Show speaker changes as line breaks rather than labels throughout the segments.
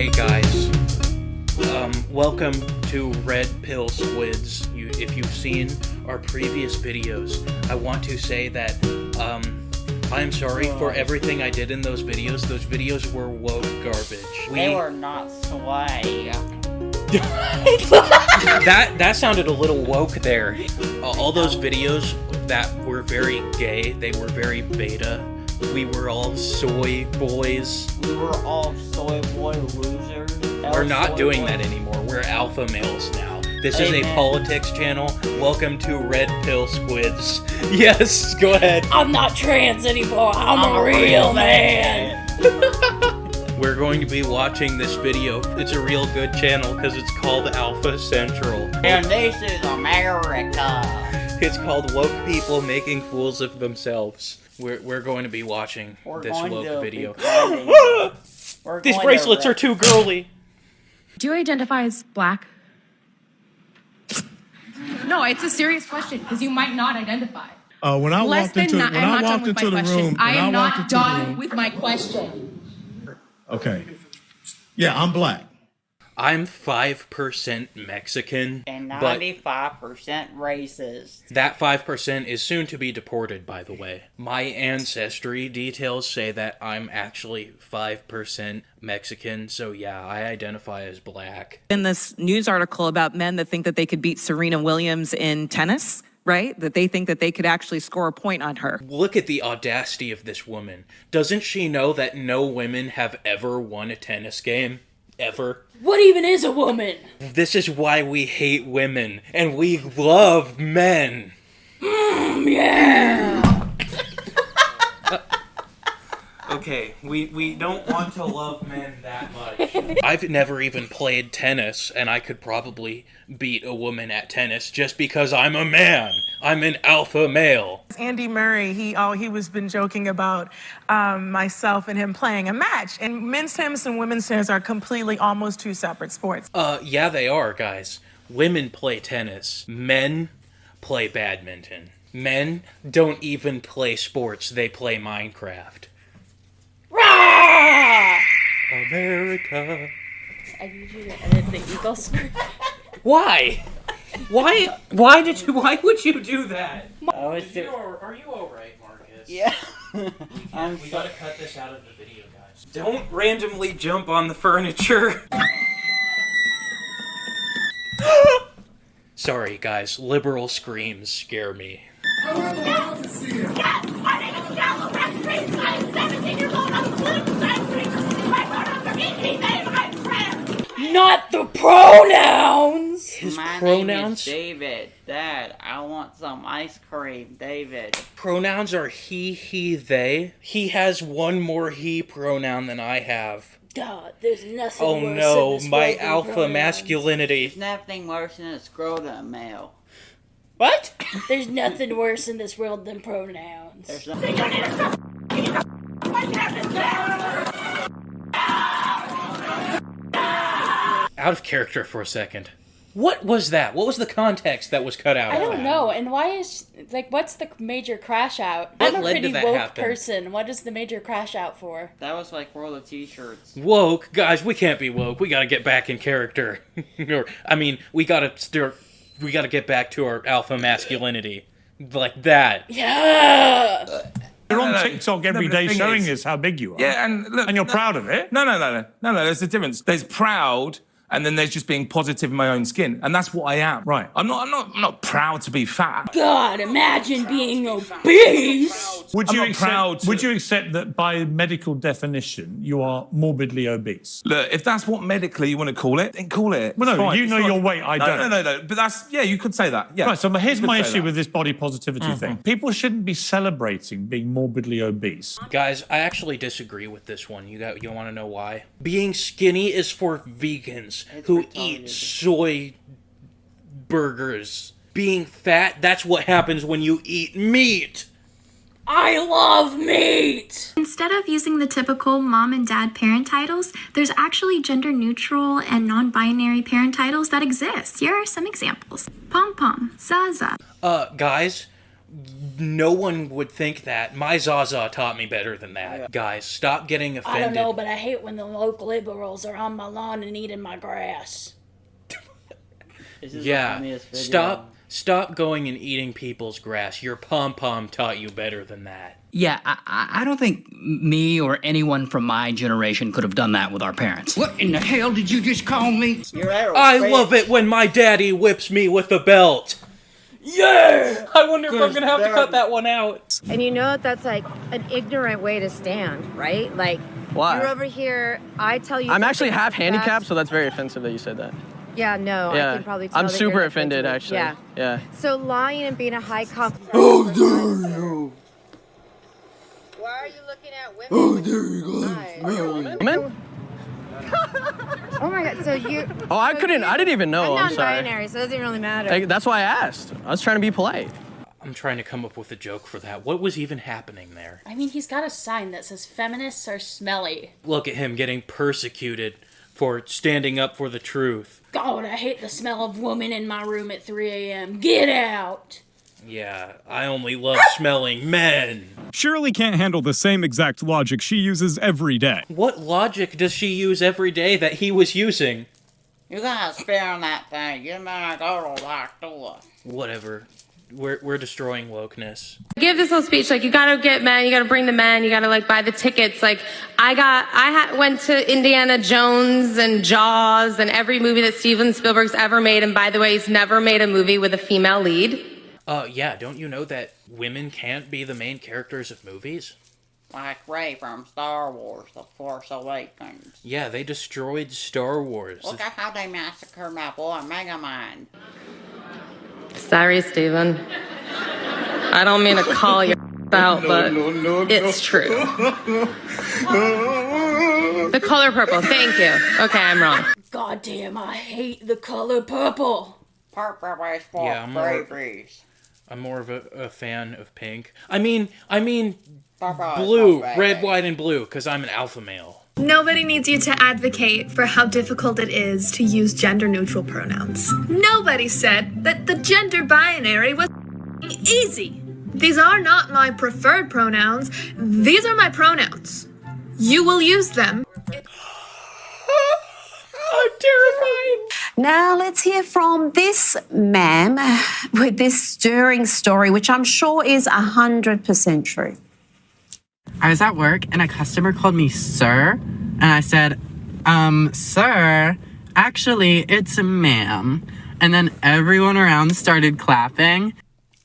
Hey guys, welcome to Red Pill Squids. If you've seen our previous videos, I want to say that I'm sorry for everything I did in those videos. Those videos were woke garbage.
They were not sway.
That sounded a little woke there. All those videos that were very gay, they were very beta. We were all soy boys.
We were all soy boy losers.
We're not doing that anymore. We're alpha males now. This is a politics channel. Welcome to Red Pill Squids. Yes, go ahead.
I'm not trans anymore. I'm a real man.
We're going to be watching this video. It's a real good channel because it's called Alpha Central.
And this is America.
It's called Woke People Making Fools of Themselves. We're going to be watching this woke video. These bracelets are too girly.
Do you identify as black? No, it's a serious question because you might not identify.
When I walked into the room,
I am not done with my question.
Okay. Yeah, I'm black.
I'm 5% Mexican,
And
but
95% racist.
that 5% is soon to be deported, by the way. My ancestry details say that I'm actually 5% Mexican, so yeah, I identify as black.
In this news article about men that think that they could beat Serena Williams in tennis, right? That they think that they could actually score a point on her.
Look at the audacity of this woman. Doesn't she know that no women have ever won a tennis game? Ever?
What even is a woman?
This is why we hate women, and we love men.
Yeah.
Okay, we don't want to love men that much. I've never even played tennis, and I could probably beat a woman at tennis just because I'm a man. I'm an alpha male.
Andy Murray, he was been joking about myself and him playing a match. And men's tennis and women's tennis are completely almost two separate sports.
Yeah, they are, guys. Women play tennis. Men play badminton. Men don't even play sports. They play Minecraft. America.
I need you to edit the Eagles.
Why? Why would you do that? Are you alright, Marcus?
Yeah.
We gotta cut this out of the video, guys. Don't randomly jump on the furniture. Sorry, guys. Liberal screams scare me.
Not the pronouns.
His
My
pronouns?
name is David. Dad, I want some ice cream. David.
Pronouns are he, they. He has one more he pronoun than I have.
God, there's nothing
Oh
worse
no,
in this
my
world than
alpha
pronouns.
masculinity.
There's nothing worse than a scrotum male.
What?
There's nothing worse in this world than pronouns.
There's nothing.
Out of character for a second. What was that? What was the context that was cut out?
I
of
don't
that?
know. And why is, like, what's the major crash out?
What
I'm a
led to
pretty
that
woke
happen?
person. What is the major crash out for?
That was like World of T-shirts.
Woke, guys. We can't be woke. We gotta get back in character. Or, I mean, we gotta get back to our alpha masculinity, like that.
Yeah.
You're on TikTok every day
thing
showing
is-
us how big you are.
Yeah, and look,
And you're proud of it.
No. There's a difference. There's proud, and then there's just being positive in my own skin, and that's what I am.
Right.
I'm not proud to be fat.
God, imagine being obese.
Would
I'm
you
not proud
accept?
to-
Would you accept that by medical definition you are morbidly obese?
Look, if that's what medically you want to call it, then call it.
Well, no,
It's fine.
you
It's
know
not-
your weight, I don't.
No. But that's you could say that. Yeah.
Right, so here's
You could
my
say
issue
that.
with this body positivity thing. People shouldn't be celebrating being morbidly obese.
Guys, I actually disagree with this one. You want to know why? Being skinny is for vegans
It's
who
retarded.
eat soy burgers. Being fat, that's what happens when you eat meat.
I love meat.
Instead of using the typical mom and dad parent titles, there's actually gender neutral and non-binary parent titles that exist. Here are some examples. Pom Pom, Zaza.
Guys, no one would think that. My Zaza taught me better than that. Guys, stop getting offended.
I don't know, but I hate when the woke liberals are on my lawn and eating my grass.
Yeah, stop going and eating people's grass. Your pom-pom taught you better than that.
Yeah, I don't think me or anyone from my generation could have done that with our parents. What in the hell did you just call me?
I love it when my daddy whips me with a belt. Yeah! I wonder if I'm gonna have to cut that one out.
And you know that's like an ignorant way to stand, right? Like,
why?
You're over here, I tell you...
I'm actually half handicapped, so that's very offensive that you said that.
Yeah, no,
yeah.
I can probably tell
I'm
that
super
you're
offended, actually.
Yeah. So lying and being a high compliment...
Oh, dare you!
Why are you looking at women?
Oh, there you go.
Are you a woman? Oh my god, so you...
Oh, I didn't even know, I'm sorry.
I'm non-binary, so it doesn't really matter.
That's why I asked. I was trying to be polite.
I'm trying to come up with a joke for that. What was even happening there?
I mean, he's got a sign that says feminists are smelly.
Look at him getting persecuted for standing up for the truth.
God, I hate the smell of woman in my room at 3 a.m. Get out!
Yeah, I only love smelling men.
Shirley can't handle the same exact logic she uses every day.
What logic does she use every day that he was using?
You gotta spit on that thing. You better go to the back door.
Whatever. We're destroying wokeness.
Give this little speech, like, you gotta get men, you gotta bring the men, you gotta, like, buy the tickets. Like, went to Indiana Jones and Jaws and every movie that Steven Spielberg's ever made, and by the way, he's never made a movie with a female lead.
Yeah, don't you know that women can't be the main characters of movies?
Like Rey from Star Wars, The Force Awakens.
Yeah, they destroyed Star Wars.
Look at how they massacred my boy Megamind.
Sorry, Steven. I don't mean to call you out, but it's true. The color purple, thank you. Okay, I'm wrong.
God damn, I hate the color purple.
Purple is for babies.
I'm more of a fan of pink. I mean blue, red, white, and blue, because I'm an alpha male.
Nobody needs you to advocate for how difficult it is to use gender-neutral pronouns. Nobody said that the gender binary was easy. These are not my preferred pronouns. These are my pronouns. You will use them.
I'm terrified.
Now let's hear from this ma'am with this stirring story, which I'm sure is 100% true.
I was at work and a customer called me sir, and I said, sir, actually, it's a ma'am. And then everyone around started clapping.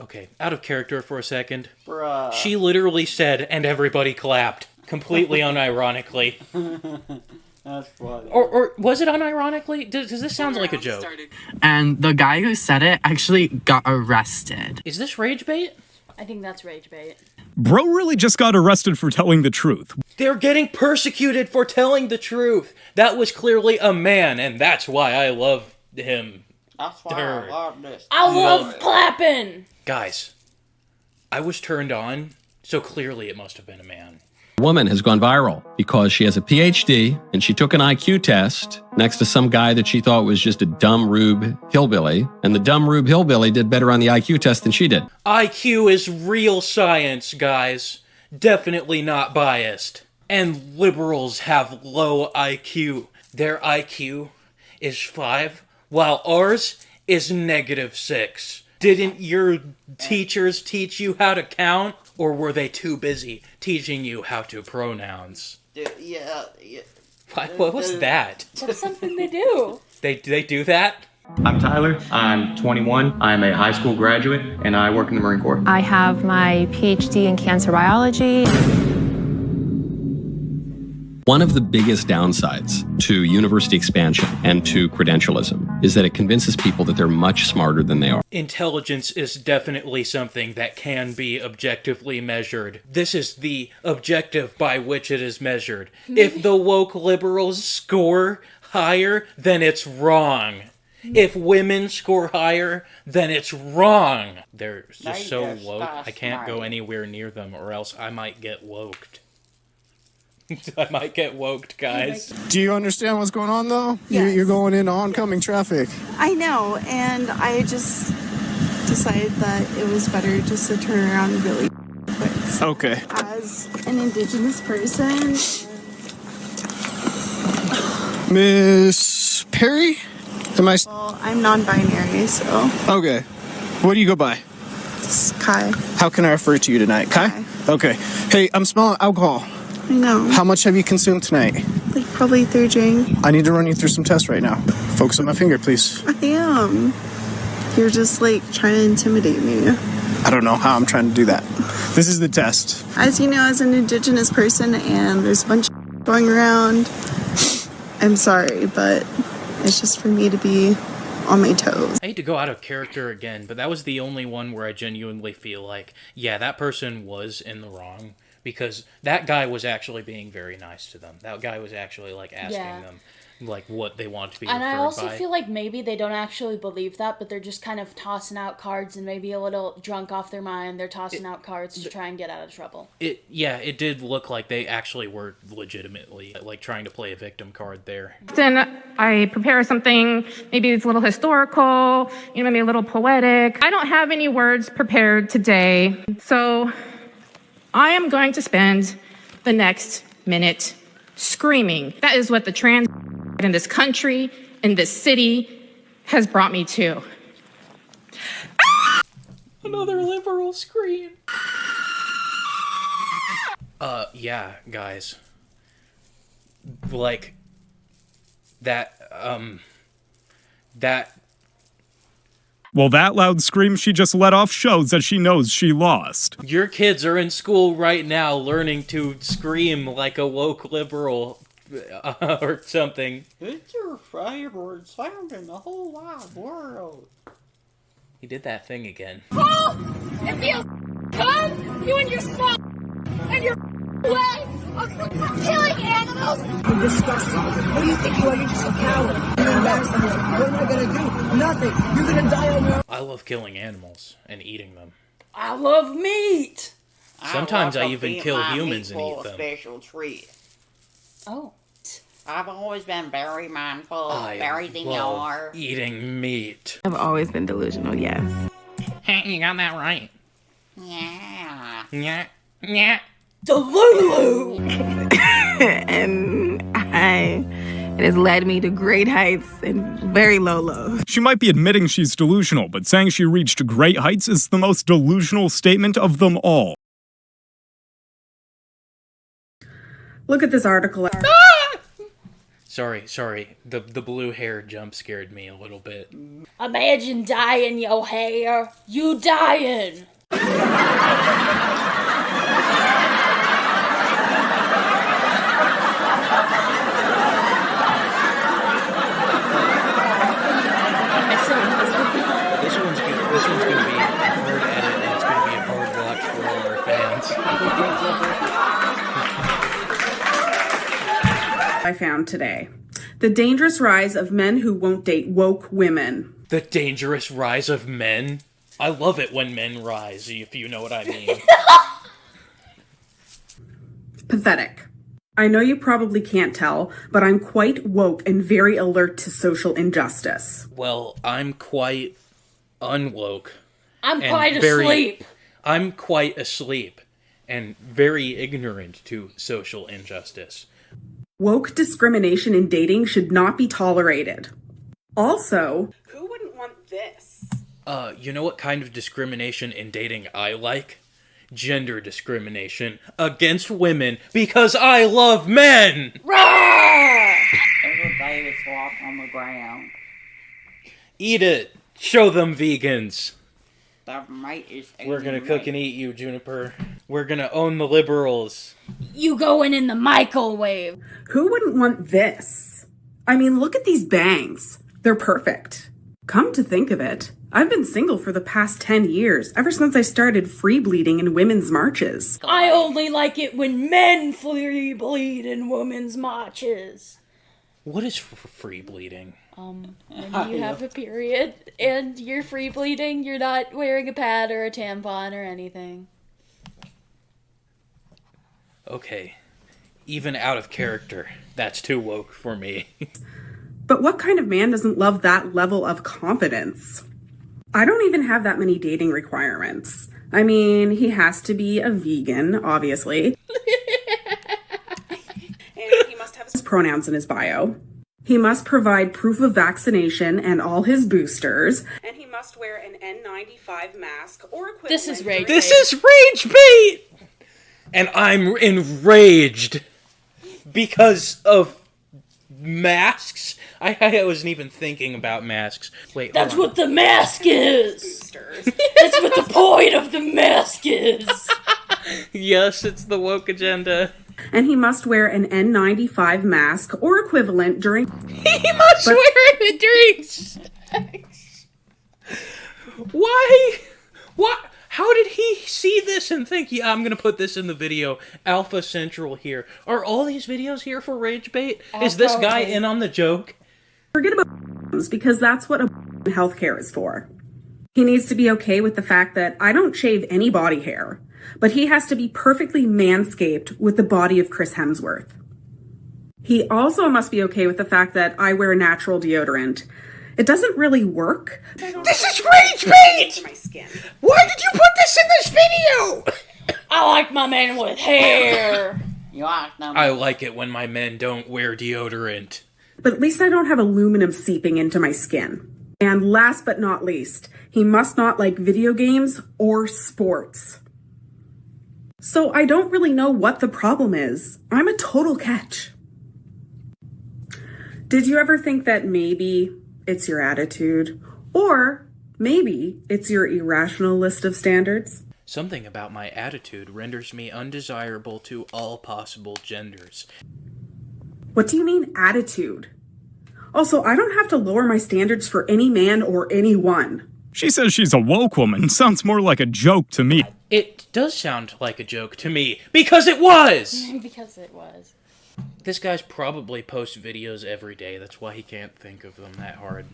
Okay, out of character for a second.
Bruh.
She literally said, and everybody clapped, completely unironically.
That's funny.
Or was it unironically? Does this sound like a joke?
And the guy who said it actually got arrested.
Is this rage bait?
I think that's rage bait.
Bro really just got arrested for telling the truth.
They're getting persecuted for telling the truth. That was clearly a man, and that's why I love him.
That's why I love this.
I love clapping!
Guys, I was turned on, so clearly it must have been a man.
A woman has gone viral because she has a PhD and she took an IQ test next to some guy that she thought was just a dumb rube hillbilly. And the dumb rube hillbilly did better on the IQ test than she did.
IQ is real science, guys. Definitely not biased. And liberals have low IQ. Their IQ is 5, while ours is -6. Didn't your teachers teach you how to count? Or were they too busy teaching you how to pronouns?
Yeah.
What was that?
That's something they do.
They do that?
I'm Tyler. I'm 21. I'm a high school graduate, and I work in the Marine Corps.
I have my PhD in cancer biology.
One of the biggest downsides to university expansion and to credentialism is that it convinces people that they're much smarter than they are.
Intelligence is definitely something that can be objectively measured. This is the objective by which it is measured. If the woke liberals score higher, then it's wrong. If women score higher, then it's wrong. They're just so woke, I can't go anywhere near them or else I might get woked. I might get woked, guys.
Do you understand what's going on, though?
Yes.
You're going into oncoming traffic.
I know, and I just decided that it was better just to turn around really quick.
Okay.
As an Indigenous person.
Miss Perry?
Well, I'm non-binary, so.
Okay. What do you go by?
Kai.
How can I refer to you tonight? Kai? Okay. Hey, I'm smelling alcohol.
I know.
How much have you consumed tonight?
Like probably 3 drinks.
I need to run you through some tests right now. Focus on my finger, please.
I am. You're just like trying to intimidate me.
I don't know how I'm trying to do that. This is the test.
As you know, as an Indigenous person, and there's a bunch of going around, I'm sorry, but it's just for me to be on my toes.
I hate to go out of character again, but that was the only one where I genuinely feel like, yeah, that person was in the wrong, because that guy was actually being very nice to them. That guy was actually, like, asking them, like, what they want to be referred by.
And I also feel like maybe they don't actually believe that, but they're just kind of tossing out cards, and maybe a little drunk off their mind, they're tossing out cards to try and get out of trouble.
It did look like they actually were legitimately, like, trying to play a victim card there.
Often I prepare something, maybe it's a little historical, maybe a little poetic. I don't have any words prepared today, so I am going to spend the next minute screaming. That is what the trans in this country, in this city, has brought me to.
Another liberal scream. Yeah, guys. Like, that.
Well, that loud scream she just let off shows that she knows she lost.
Your kids are in school right now learning to scream like a woke liberal or something.
It's your favorite sound in the whole wide world.
He did that thing again.
Oh, it feels good. You and your small and your way of killing animals.
You're disgusting. What do you think you are? You're just a coward. You're embarrassing me. What am I gonna do? Nothing. You're gonna die on your own.
I love killing animals and eating them.
I love meat.
Sometimes I even kill humans and eat them.
Special treat.
Oh.
I've always been very mindful of everything you
love
are.
eating meat.
I've always been delusional, yes.
Hey, you got that right.
Yeah.
Yeah. Yeah.
Delulu!
And it has led me to great heights and very low lows.
She might be admitting she's delusional, but saying she reached great heights is the most delusional statement of them all.
Look at this article.
Sorry. The blue hair jump scared me a little bit.
Imagine dyeing your hair. You dying.
This one's gonna be a hard edit, and it's gonna be a hard watch for all our fans.
I found today. The dangerous rise of men who won't date woke women.
The dangerous rise of men? I love it when men rise, if you know what I mean.
Pathetic. I know you probably can't tell, but I'm quite woke and very alert to social injustice.
Well, I'm quite unwoke.
I'm quite asleep.
I'm quite asleep and very ignorant to social injustice.
Woke discrimination in dating should not be tolerated. Also, who wouldn't want this?
You know what kind of discrimination in dating I like? Gender discrimination against women because I love men!
There's a baby sloth on the ground.
Eat it! Show them vegans!
The mate is
We're gonna cook and eat you, Juniper. We're gonna own the liberals.
You going in the microwave.
Who wouldn't want this? I mean, look at these bangs. They're perfect. Come to think of it, I've been single for the past 10 years, ever since I started free bleeding in women's marches.
I only like it when men free bleed in women's marches.
What is free bleeding?
When you have a period and you're free bleeding, you're not wearing a pad or a tampon or anything.
Okay. Even out of character, that's too woke for me.
But what kind of man doesn't love that level of confidence? I don't even have that many dating requirements. I mean, he has to be a vegan, obviously. And he must have his pronouns in his bio. He must provide proof of vaccination and all his boosters. And he must wear an N95 mask or equivalent.
This is rage.
This is rage bait! And I'm enraged because of masks. I wasn't even thinking about masks. Wait,
That's what the mask is! That's what the point of the mask is!
Yes, it's the woke agenda.
And he must wear an N95 mask or equivalent during...
He must wear it during sex! Why? What? How did he see this and think, yeah, I'm gonna put this in the video? Alpha Central here. Are all these videos here for rage bait? Is this guy in on the joke?
Forget about because that's what healthcare is for. He needs to be okay with the fact that I don't shave any body hair, but he has to be perfectly manscaped with the body of Chris Hemsworth. He also must be okay with the fact that I wear natural deodorant. It doesn't really work.
This is rage bait!
My skin.
Why did you put this in this video?
I like my man with hair!
You like them?
I like it when my men don't wear deodorant.
But at least I don't have aluminum seeping into my skin. And last but not least, he must not like video games or sports. So I don't really know what the problem is. I'm a total catch. Did you ever think that maybe it's your attitude, or maybe it's your irrational list of standards?
Something about my attitude renders me undesirable to all possible genders.
What do you mean, attitude? Also, I don't have to lower my standards for any man or anyone.
She says she's a woke woman. Sounds more like a joke to me.
It does sound like a joke to me, because it was!
Because it was.
This guy's probably posts videos every day, that's why he can't think of them that hard.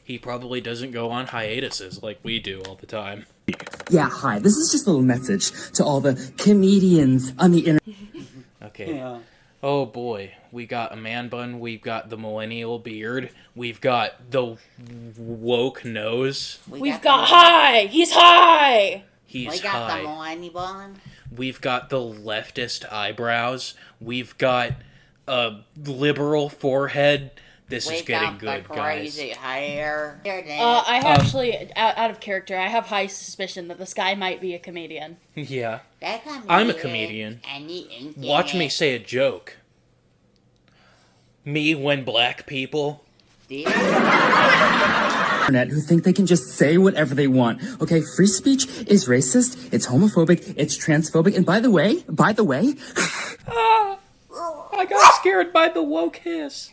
He probably doesn't go on hiatuses like we do all the time.
Yeah, hi, this is just a little message to all the comedians on the internet.
Okay.
Yeah.
Oh boy, we got a man bun, we've got the millennial beard, we've got the woke nose.
We've got high! He's high!
He's
We got
high.
the millennial bun.
We've got the leftist eyebrows. We've got a liberal forehead. This is getting good,
the
guys.
crazy hair.
I actually, out of character, I have high suspicion that this guy might be a comedian.
Yeah.
That
I'm a comedian. Watch me say a joke. Me when black people.
Internet who think they can just say whatever they want. Okay, free speech is racist, it's homophobic, it's transphobic, and by the way,
I got scared by the woke hiss.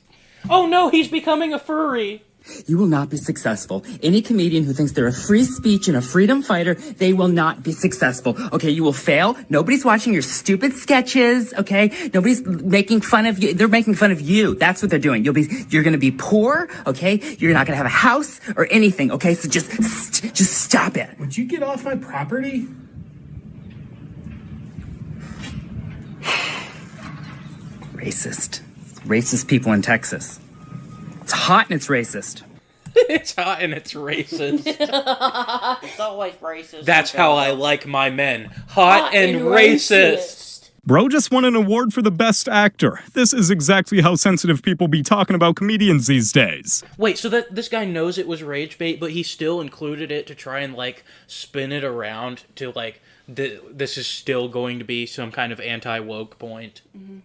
Oh no, he's becoming a furry.
you will not be successful. Any comedian who thinks they're a free speech and a freedom fighter, they will not be successful. Okay, you will fail. Nobody's watching your stupid sketches, okay? Nobody's making fun of you. They're making fun of you. That's what they're doing. You're gonna be poor, okay? You're not gonna have a house or anything, okay? So just stop it.
Would you get off my property?
Racist. Racist people in Texas. It's hot and it's racist.
It's hot and it's racist.
It's always racist.
That's how I like my men. Hot and racist.
Bro just won an award for the best actor. This is exactly how sensitive people be talking about comedians these days.
Wait, so that this guy knows it was rage bait, but he still included it to try and, like, spin it around to, like, this is still going to be some kind of anti-woke point.
Mm-hmm.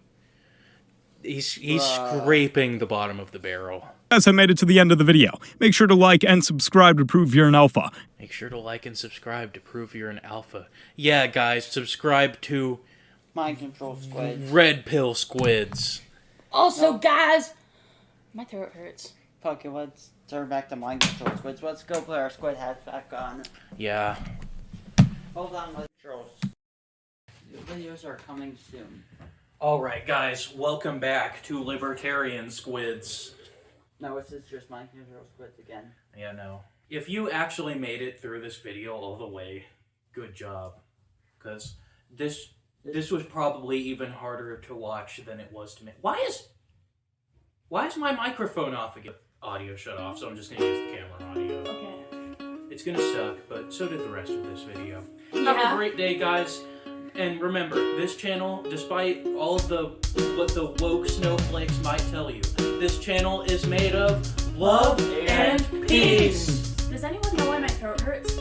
He's scraping the bottom of the barrel.
As I made it to the end of the video, make sure to like and subscribe to prove you're an alpha.
Make sure to like and subscribe to prove you're an alpha. Yeah, guys, subscribe to
Mind Control Squids.
Red Pill Squids.
Also, guys, my throat hurts.
Fuck it, let's turn back to Mind Control Squids. Let's go put our squid hats back on.
Yeah.
Hold on, let's controls. The videos are coming soon.
Alright, guys, welcome back to Libertarian Squids.
No, this is just Mind Control Squids again.
Yeah, no. If you actually made it through this video all the way, good job. Because this was probably even harder to watch than it was to make. Why is my microphone off again? Audio shut off, so I'm just gonna use the camera audio.
Okay.
It's gonna suck, but so did the rest of this video. Have
Yeah.
a great day, guys. And remember, this channel, despite all of what the woke snowflakes might tell you, this channel is made of love and peace.
Does anyone know why my throat hurts?